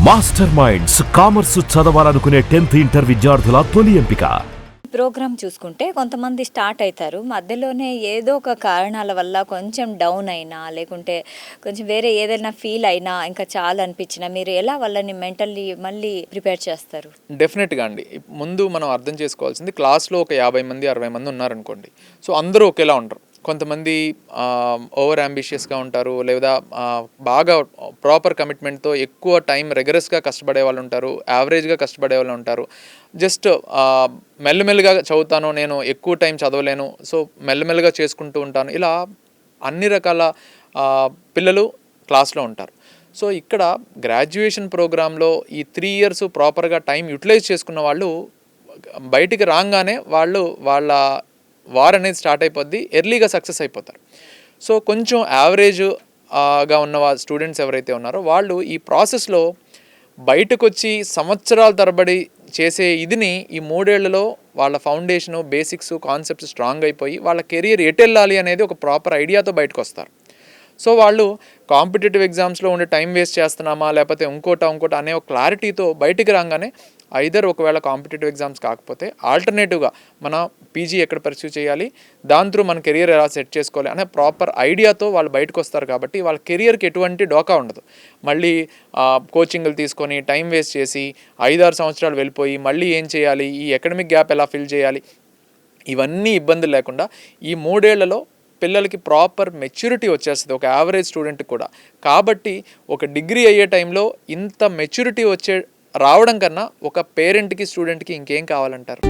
Master minds commerce చదవాలనుకునే 10th inter విద్యార్థుల తొలి ఎంపిక. ప్రోగ్రామ్ చూసుకుంటే కొంతమంది స్టార్ట్ అవుతారు, మధ్యలోనే ఏదో ఒక కారణాల వల్ల కొంచెం డౌన్ అయినా లేకుంటే కొంచెం వేరే ఏదైనా ఫీల్ అయినా ఇంకా చాలా అనిపించినా మీరు ఎలా వాళ్ళని మెంటల్లీ మళ్ళీ ప్రిపేర్ చేస్తారు? డెఫినెట్గా అండి. ముందు మనం అర్థం చేసుకోవాల్సింది, క్లాస్లో ఒక 50 మంది 60 మంది ఉన్నారనుకోండి. సో అందరూ ఒకేలా ఉండరు. కొంతమంది ఓవర్ అంబిషియస్గా ఉంటారు, లేదా బాగా ప్రాపర్ కమిట్మెంట్తో ఎక్కువ టైం రెగరస్గా కష్టపడే వాళ్ళు ఉంటారు, యావరేజ్గా కష్టపడే వాళ్ళు ఉంటారు. జస్ట్ మెల్లమెల్లగా చదువుతాను, నేను ఎక్కువ టైం చదవలేను, సో మెల్లమెల్లగా చేసుకుంటూ ఉంటాను, ఇలా అన్ని రకాల పిల్లలు క్లాస్లో ఉంటారు. సో ఇక్కడ గ్రాడ్యుయేషన్ ప్రోగ్రాంలో ఈ 3 ఇయర్స్ ప్రాపర్గా టైం యూటిలైజ్ చేసుకున్న వాళ్ళు బయటికి రాగానే వాళ్ళ వార్ అనేది స్టార్ట్ అయిపోద్ది, ఎర్లీగా సక్సెస్ అయిపోతారు. సో కొంచెం యావరేజ్గా ఉన్న స్టూడెంట్స్ ఎవరైతే ఉన్నారో వాళ్ళు ఈ ప్రాసెస్లో బయటకు వచ్చి సంవత్సరాల తరబడి చేసే ఇదిని ఈ 3 ఏళ్లలో వాళ్ళ ఫౌండేషను, బేసిక్స్, కాన్సెప్ట్స్ స్ట్రాంగ్ అయిపోయి వాళ్ళ కెరియర్ ఎటు వెళ్ళాలి అనేది ఒక ప్రాపర్ ఐడియాతో బయటకు వస్తారు. సో వాళ్ళు కాంపిటేటివ్ ఎగ్జామ్స్లో ఉండే టైం వేస్ట్ చేస్తున్నామా లేకపోతే ఇంకోట అనే ఒక క్లారిటీతో బయటికి రాగానే ఐదర్ ఒకవేళ కాంపిటేటివ్ ఎగ్జామ్స్ కాకపోతే ఆల్టర్నేటివ్గా మన పీజీ ఎక్కడ పర్స్యూ చేయాలి, దాని త్రూ మన కెరియర్ ఎలా సెట్ చేసుకోవాలి అనే ప్రాపర్ ఐడియాతో వాళ్ళు బయటకు వస్తారు. కాబట్టి వాళ్ళ కెరియర్కి ఎటువంటి డోకా ఉండదు. మళ్ళీ కోచింగ్లు తీసుకొని టైం వేస్ట్ చేసి 5-6 సంవత్సరాలు వెళ్ళిపోయి మళ్ళీ ఏం చేయాలి, ఈ అకాడమిక్ గ్యాప్ ఎలా ఫిల్ చేయాలి, ఇవన్నీ ఇబ్బందులు లేకుండా ఈ 3 ఏళ్లలో పిల్లలకి ప్రాపర్ మెచ్యూరిటీ వచ్చేస్తుంది, ఒక యావరేజ్ స్టూడెంట్కి కూడా. కాబట్టి ఒక డిగ్రీ అయ్యే టైంలో ఇంత మెచ్యూరిటీ రావడం కన్నా ఒక పేరెంట్కి, స్టూడెంట్కి ఇంకేం కావాలంటారు?